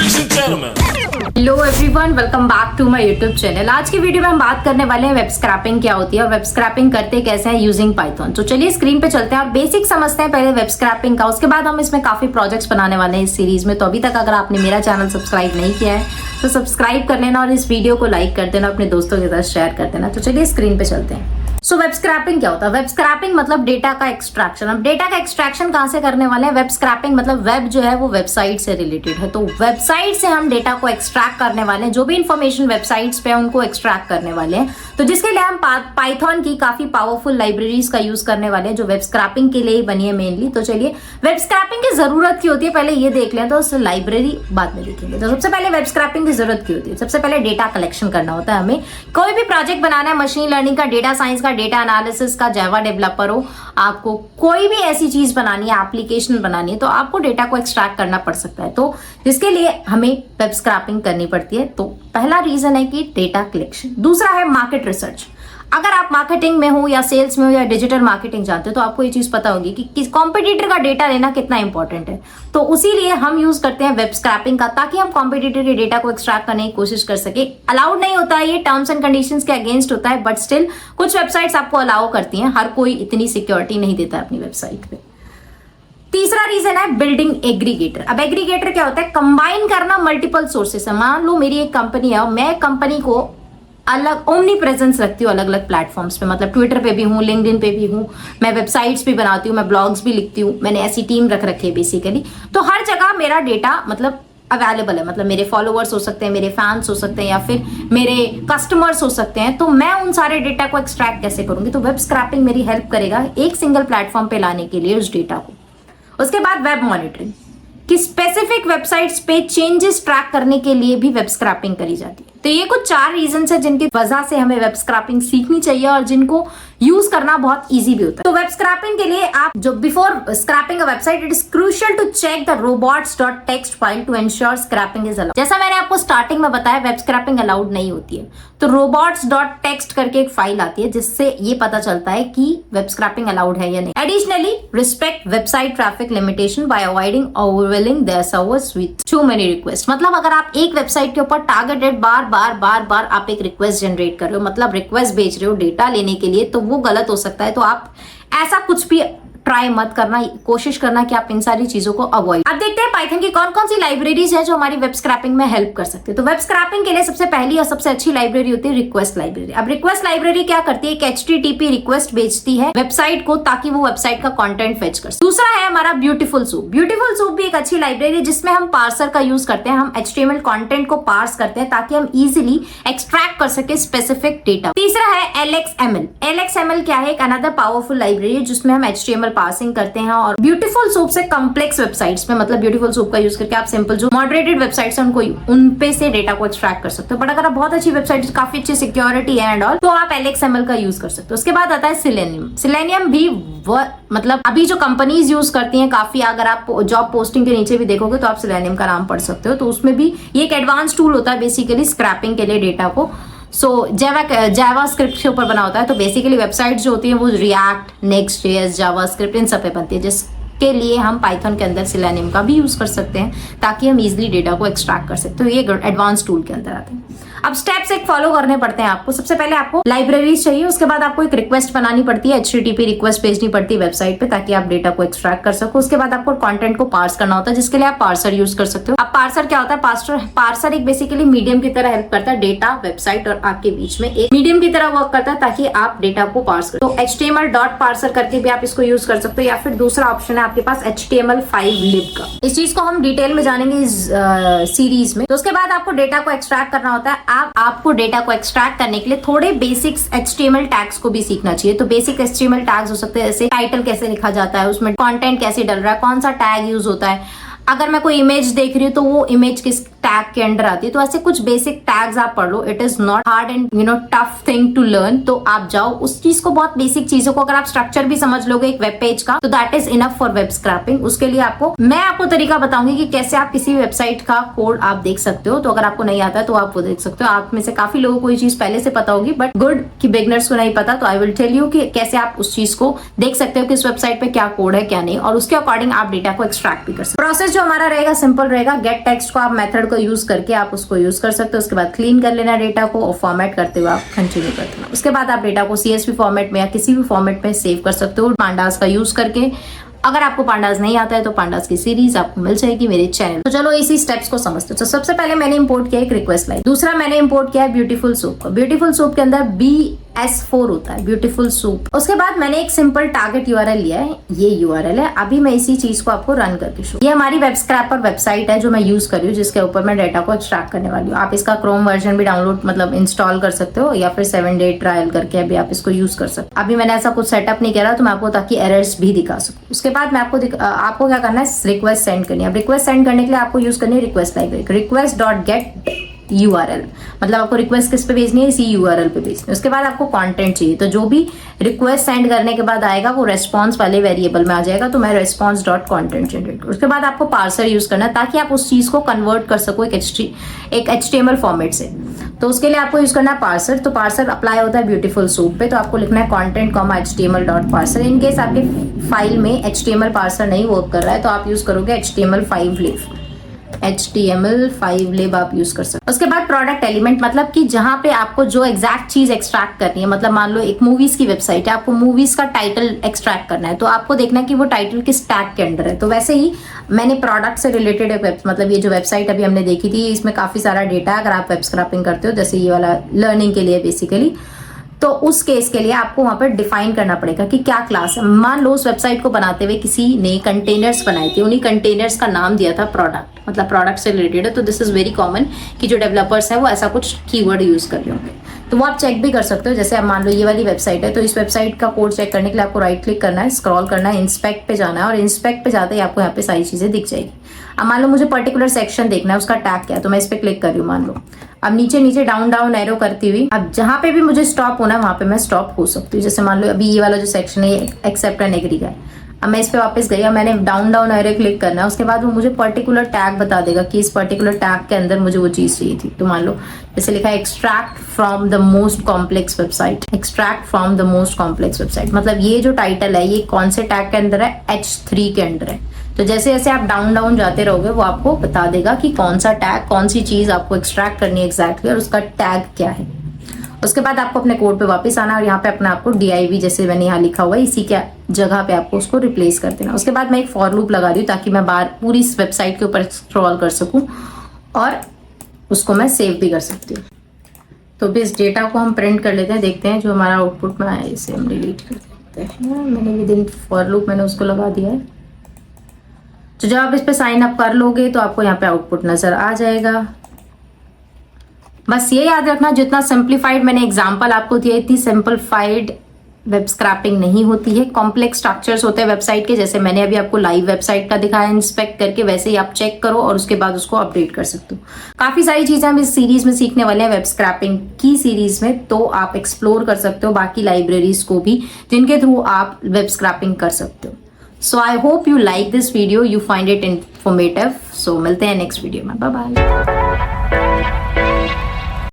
Hello everyone, welcome back to my YouTube channel. आज की video में हम बात करने वाले हैं वेब स्क्रैपिंग क्या होती है और वेब स्क्रैपिंग करते कैसे हैं यूजिंग पाइथन। तो चलिए स्क्रीन पे चलते हैं और बेसिक समझते हैं पहले वेब स्क्रैपिंग का, उसके बाद हम इसमें काफी प्रोजेक्ट्स बनाने वाले हैं इस सीरीज में। तो अभी तक अगर आपने मेरा चैनल सब्सक्राइब नहीं किया है तो सब्सक्राइब कर लेना और इस वीडियो को लाइक कर देना, अपने दोस्तों के साथ शेयर कर देना। तो चलिए स्क्रीन पे चलते हैं। सो वेब स्क्रैपिंग क्या होता है? वेब स्क्रैपिंग मतलब डेटा का एक्सट्रैक्शन। अब डेटा का एक्सट्रैक्शन कहां से करने वाले हैं? वेब स्क्रैपिंग मतलब वेब जो है वो वेबसाइट से रिलेटेड है, तो वेबसाइट से हम डेटा को एक्सट्रैक्ट करने वाले हैं। जो भी इंफॉर्मेशन वेबसाइट्स पे है उनको एक्सट्रैक्ट करने वाले हैं। तो जिसके लिए हम पाइथन की काफी पावरफुल लाइब्रेरीज का यूज करने वाले हैं जो वेब स्क्रैपिंग के लिए ही बनी है मेनली। तो चलिए वेब स्क्रैपिंग की जरूरत की होती है पहले ये देख लें, तो उस लाइब्रेरी बाद में देखेंगे। तो सबसे पहले वेब स्क्रैपिंग की जरूरत की होती है, सबसे पहले डेटा कलेक्शन करना होता है हमें। कोई भी प्रोजेक्ट बनाना है, मशीन लर्निंग का, डेटा साइंस का, डेटा एनालिसिस का, जावा डेवलपर हो, आपको कोई भी ऐसी चीज बनानी है, एप्लीकेशन बनानी है, तो आपको डेटा को एक्सट्रैक्ट करना पड़ सकता है। तो जिसके लिए हमें वेब स्क्रैपिंग करनी पड़ती है। तो पहला रीजन है कि डेटा कलेक्शन। दूसरा है मार्केट रिसर्च। अगर आप मार्केटिंग में हो या सेल्स में हो या डिजिटल मार्केटिंग जानते हो तो आपको ये चीज पता होगी कि कॉम्पिटिटर का डेटा लेना कितना इंपॉर्टेंट है। तो उसी लिए हम यूज करते हैं वेब स्क्रैपिंग का, ताकि हम कॉम्पिटिटर के डेटा को एक्सट्रैक्ट करने की कोशिश कर सके। अलाउड नहीं होता है, ये टर्म्स एंड कंडीशंस के अगेंस्ट होता है, बट स्टिल कुछ वेबसाइट्स आपको अलाउ करती हैं। हर कोई इतनी सिक्योरिटी नहीं देता अपनी वेबसाइट पे। तीसरा रीजन है बिल्डिंग एग्रीगेटर। अब एग्रीगेटर क्या होता है? कंबाइन करना मल्टीपल सोर्सेस से। मान लो मेरी एक कंपनी है और मैं कंपनी को अलग ओमनी प्रेजेंस रखती हूँ अलग अलग प्लेटफॉर्म्स पे, मतलब ट्विटर पे भी हूँ, लिंक्डइन पे भी हूँ, मैं वेबसाइट्स भी बनाती हूँ, मैं ब्लॉग्स भी लिखती हूँ, मैंने ऐसी टीम रख रखी है बेसिकली। तो हर जगह मेरा डेटा मतलब अवेलेबल है, मतलब मेरे फॉलोअर्स हो सकते हैं, मेरे फैंस हो सकते हैं या फिर मेरे कस्टमर्स हो सकते हैं। तो मैं उन सारे डेटा को एक्सट्रैक्ट कैसे करूंगी? तो वेब स्क्रैपिंग मेरी हेल्प करेगा एक सिंगल प्लेटफॉर्म पे लाने के लिए उस डेटा को। उसके बाद वेब मॉनिटरिंग, कि स्पेसिफिक वेबसाइट्स पे चेंजेस ट्रैक करने के लिए भी वेब स्क्रैपिंग करी जाती है। तो ये कुछ 4 रीजंस है जिनकी वजह से हमें वेब स्क्रैपिंग सीखनी चाहिए और जिनको यूज करना बहुत इजी भी होता है। तो वेब स्क्रैपिंग के लिए आप जो before scraping a website, it is crucial to check the robots.txt file to ensure scraping is allowed. जैसा मैंने आपको स्टार्टिंग में बताया, वेब स्क्रैपिंग अलाउड नहीं होती है। तो robots.txt करके एक फाइल आती है जिससे ये पता चलता है कि वेब स्क्रैपिंग अलाउड है या नहीं। Additionally respect website traffic limitation by avoiding overwhelming their servers with too many request. मतलब अगर आप एक वेबसाइट के ऊपर टारगेटेड बार बार आप एक रिक्वेस्ट जनरेट कर रहे हो, मतलब रिक्वेस्ट भेज रहे हो डेटा लेने के लिए, तो वो गलत हो सकता है। तो आप ऐसा कुछ भी ट्राई मत करना, कोशिश करना कि आप इन सारी चीजों को अवॉइड। अब देखते हैं पाइथन की कौन कौन सी लाइब्रेरीज है जो हमारी वेब स्क्रैपिंग में हेल्प कर सकते हैं। तो वेब स्क्रैपिंग के लिए सबसे पहली और सबसे अच्छी लाइब्रेरी होती है रिक्वेस्ट लाइब्रेरी। अब रिक्वेस्ट लाइब्रेरी क्या करती है? एक HTTP रिक्वेस्ट भेजती है वेबसाइट को ताकि वो वेबसाइट का कंटेंट फेच कर सके। दूसरा है हमारा ब्यूटीफुल सूप। ब्यूटीफुल सूप भी एक अच्छी लाइब्रेरी जिसमें हम पार्सर का यूज करते हैं। हम HTML कंटेंट को पार्स करते हैं ताकि हम इजिली एक्सट्रैक्ट कर सके स्पेसिफिक डेटा। तीसरा है LXML। LXML क्या है? एक अनदर पावरफुल लाइब्रेरी जिसमें हम HTML पार्सिंग करते हैं और ब्यूटीफुल सूप से कॉम्प्लेक्स वेबसाइट्स में, मतलब ब्यूटीफुल सूप का यूज करके आप सिंपल जो मॉडरेटेड वेबसाइट्स हैं उन पे से डेटा को एक्सट्रैक्ट कर सकते हो। बट अगर आप बहुत अच्छी वेबसाइट, काफी अच्छी सिक्योरिटी है एंड ऑल, तो आप LXML का यूज कर सकते हो। उसके बाद आता है सिलेनियम। सिलेनियम भी मतलब अभी जो कंपनीज यूज करती हैं काफी, अगर आप जॉब पोस्टिंग के नीचे भी देखोगे तो आप सिलेनियम का नाम पढ़ सकते हो। तो उसमें भी ये एक एडवांस टूल होता है बेसिकली स्क्रैपिंग के लिए डेटा को। जावा स्क्रिप्ट के ऊपर बना होता है। तो बेसिकली वेबसाइट जो होती है वो react, Next.js, Java script in सब पे बनती है, जिसके लिए हम पाइथन के अंदर सिलेनियम का भी यूज कर सकते हैं ताकि हम इजिली डेटा को एक्सट्रैक्ट कर सकते हो। ये एडवांस टूल के अंदर आते हैं। अब स्टेप्स एक फॉलो करने पड़ते हैं आपको। सबसे पहले आपको लाइब्रेरीज चाहिए, उसके बाद आपको एक रिक्वेस्ट बनानी पड़ती है, HTTP रिक्वेस्ट भेजनी पड़ती है वेबसाइट पे ताकि आप डेटा को एक्सट्रैक्ट कर सको। उसके बाद आपको कंटेंट को पार्स करना होता है जिसके लिए आप पार्सर यूज कर सकते हो। अब पार्सर क्या होता है? पार्सर एक बेसिकली मीडियम की तरह हेल्प करता है, डेटा, वेबसाइट और आपके बीच में एक मीडियम की तरह वर्क करता है ताकि आप डेटा को पार्स करो। तो HTML.parser करके भी आप इसको यूज कर सकते हो, या फिर दूसरा ऑप्शन है आपके पास HTML5lib का। इस चीज को हम डिटेल में जानेंगे इस सीरीज में। तो उसके बाद आपको डेटा को एक्सट्रैक्ट करना होता है। आपको डेटा को एक्सट्रैक्ट करने के लिए थोड़े बेसिक्स HTML टैग्स को भी सीखना चाहिए। तो बेसिक HTML टैग्स हो सकते हैं, जैसे टाइटल कैसे लिखा जाता है, उसमें कंटेंट कैसे डल रहा है, कौन सा टैग यूज होता है। अगर मैं कोई इमेज देख रही हूँ तो वो इमेज किस टैग के अंडर आती है। तो ऐसे कुछ बेसिक टैग्स आप पढ़ लो। It is not hard and tough thing to learn. तो आप जाओ उस चीज को, बहुत बेसिक चीजों को अगर आप स्ट्रक्चर भी समझ लोगे एक वेब पेज का, तो that is enough for web scrapping. उसके लिए मैं आपको तरीका बताऊंगी कि कैसे आप किसी वेबसाइट का कोड आप देख सकते हो। तो अगर आपको नहीं आता है तो आप वो देख सकते हो। आप में से काफी लोगों को ये चीज पहले से पता होगी, बट गुड कि बिगनर्स को नहीं पता। तो आई विल टेल यू कि कैसे आप उस चीज को देख सकते हो कि इस वेबसाइट पे क्या कोड है क्या नहीं, और उसके अकॉर्डिंग आप डेटा को एक्सट्रैक्ट भी कर सकते हो। प्रोसेस जो हमारा रहेगा सिंपल रहेगा। गेट टेक्स्ट को आप मेथड को को यूज करके आप उसको यूज कर सकते हो। उसके बाद क्लीन कर लेना डेटा को और फॉर्मेट करते हुए आप कंटिन्यू कर देना। उसके बाद आप डेटा को CSV फॉर्मेट में या किसी भी फॉर्मेट में सेव कर सकते हो पांडास का यूज करके। अगर आपको पांडास नहीं आता है तो पांडास की सीरीज आपको मिल जाएगी मेरे चैनल। तो चलो इसी स्टेप्स को समझते हो। तो सबसे पहले मैंने इंपोर्ट किया एक रिक्वेस्ट लाइन, दूसरा मैंने इंपोर्ट किया है ब्यूटीफुल सूप को। ब्यूटीफुल सूप के अंदर BS4 होता है, ब्यूटीफुल सूप। उसके बाद मैंने एक सिंपल टारगेट URL लिया है, ये URL है। अभी मैं इसी चीज को आपको रन करके शो, ये हमारी वेब स्क्रैपर वेबसाइट है जो मैं यूज कर रही हूँ, जिसके ऊपर मैं डाटा को एक्सट्रैक्ट करने वाली हूँ। आप इसका क्रोम वर्जन भी डाउनलोड मतलब इंस्टॉल कर सकते हो या फिर 7 डे ट्रायल करके अभी आप इसको यूज कर सकते हो। अभी मैंने ऐसा कुछ सेटअप नहीं करा तो मैं आपको ताकि एरर्स भी दिखा सकूं। उसके बाद मैं आपको क्या करना है, रिक्वेस्ट सेंड करनी है। अब रिक्वेस्ट सेंड करने के लिए आपको यूज करनी है रिक्वेस्ट लाइब्रेरी, request.get URL, मतलब आपको रिक्वेस्ट किस पे भेजनी है, इसी URL पे भेजनी है। उसके बाद आपको कंटेंट चाहिए, तो जो भी रिक्वेस्ट सेंड करने के बाद आएगा वो रेस्पॉन्स वाले वेरिएबल में आ जाएगा, तो मैं response.content जनरेट। उसके बाद आपको पार्सर यूज करना है ताकि आप उस चीज को कन्वर्ट कर सको एक HTML फॉर्मेट से। तो उसके लिए आपको यूज करना है पार्सर। तो पार्सर अप्लाई होता है ब्यूटीफुल सूप पे, तो आपको लिखना है content.html.parser। इनकेस आपके फाइल में HTML पार्सर नहीं वर्क कर रहा है तो आप यूज करोगे HTML5 lib आप यूज कर सकते हो। उसके बाद प्रोडक्ट एलिमेंट, मतलब कि जहां पे आपको जो एग्जैक्ट चीज एक्सट्रैक्ट करनी है, मतलब मान लो एक मूवीज की वेबसाइट है, आपको मूवीज का टाइटल एक्सट्रैक्ट करना है, तो आपको देखना है कि वो टाइटल किस टैग के अंडर है। तो वैसे ही मैंने प्रोडक्ट से रिलेटेड मतलब ये जो वेबसाइट अभी हमने देखी थी, इसमें काफी सारा डेटा है। अगर आप वेब स्क्रैपिंग करते हो, जैसे ये वाला लर्निंग के लिए बेसिकली, तो उस केस के लिए आपको वहां पर डिफाइन करना पड़ेगा कि क्या क्लास है। मान लो उस वेबसाइट को बनाते हुए किसी ने कंटेनर्स बनाए थे, उन्हीं कंटेनर्स का नाम दिया था प्रोडक्ट, मतलब प्रोडक्ट से रिलेटेड है। तो दिस इज वेरी कॉमन कि जो डेवलपर्स हैं वो ऐसा कुछ कीवर्ड यूज कर रहे होंगे, तो वो आप चेक भी कर सकते हो। जैसे अब मान लो ये वाली वेबसाइट है, तो इस वेबसाइट का कोड चेक करने के लिए आपको राइट क्लिक करना है, स्क्रॉल करना है, इंस्पेक्ट पे जाना है, और इंस्पेक्ट पे जाते ही आपको यहाँ पे सारी चीजें दिख जाएगी। अब मान लो मुझे पर्टिकुलर सेक्शन देखना है, उसका टैग क्या है, तो मैं इस पे क्लिक कर रही हूँ मान लो। अब नीचे नीचे डाउन एरो करती हुई, अब जहां पे भी मुझे स्टॉप होना है वहां पे मैं स्टॉप हो सकती हूँ। जैसे मान लो अभी ये वाला जो सेक्शन है एक्सेप्ट एंड एग्री का है, अब मैं इस पे वापस गई, अब मैंने डाउन एरो क्लिक करना है। उसके बाद वो मुझे पर्टिकुलर टैग बता देगा कि इस पर्टिकुलर टैग के अंदर मुझे वो चीज चाहिए थी। तो मान लो जैसे लिखा है extract from the most complex website, extract from the most complex website, मतलब ये जो टाइटल है ये कौन से टैग के अंदर है, H3 के अंदर है। तो जैसे जैसे आप डाउन जाते रहोगे वो आपको बता देगा कि कौन सा टैग, कौन सी चीज आपको एक्सट्रैक्ट करनी है एग्जैक्टली, और उसका टैग क्या है। उसके बाद आपको अपने कोड पे वापस आना और यहाँ पे अपना आपको div, जैसे मैंने यहाँ लिखा हुआ है, इसी के जगह पे आपको उसको रिप्लेस कर देना। उसके बाद मैं एक फॉर लूप लगा रही हूँ ताकि मैं बाहर पूरी इस वेबसाइट के ऊपर स्क्रॉल कर सकूं और उसको मैं सेव भी कर सकती हूँ। तो भी इस डेटा को हम प्रिंट कर लेते हैं, देखते हैं जो हमारा आउटपुट में आया, इसे हम डिलीट कर देते हैं। मैंने विद इन फॉर लूप मैंने उसको लगा दिया है। तो जब आप इस पे साइन अप कर लोगे तो आपको यहाँ पे आउटपुट नजर आ जाएगा। बस ये याद रखना, जितना सिंप्लीफाइड मैंने एग्जांपल आपको दिया, इतनी सिंप्लीफाइड वेब स्क्रैपिंग नहीं होती है। कॉम्प्लेक्स स्ट्रक्चर्स होते हैं वेबसाइट के, जैसे मैंने अभी आपको लाइव वेबसाइट का दिखाया इंस्पेक्ट करके, वैसे ही आप चेक करो और उसके बाद उसको अपडेट कर सकते हो। काफी सारी चीजें हम इस सीरीज में सीखने वाले हैं वेब स्क्रैपिंग की सीरीज में, तो आप एक्सप्लोर कर सकते हो बाकी लाइब्रेरीज को भी जिनके थ्रू आप वेब स्क्रैपिंग कर सकते हो। So I hope you like this video, you find it informative. So मिलते हैं नेक्स्ट वीडियो में, बाय बाय।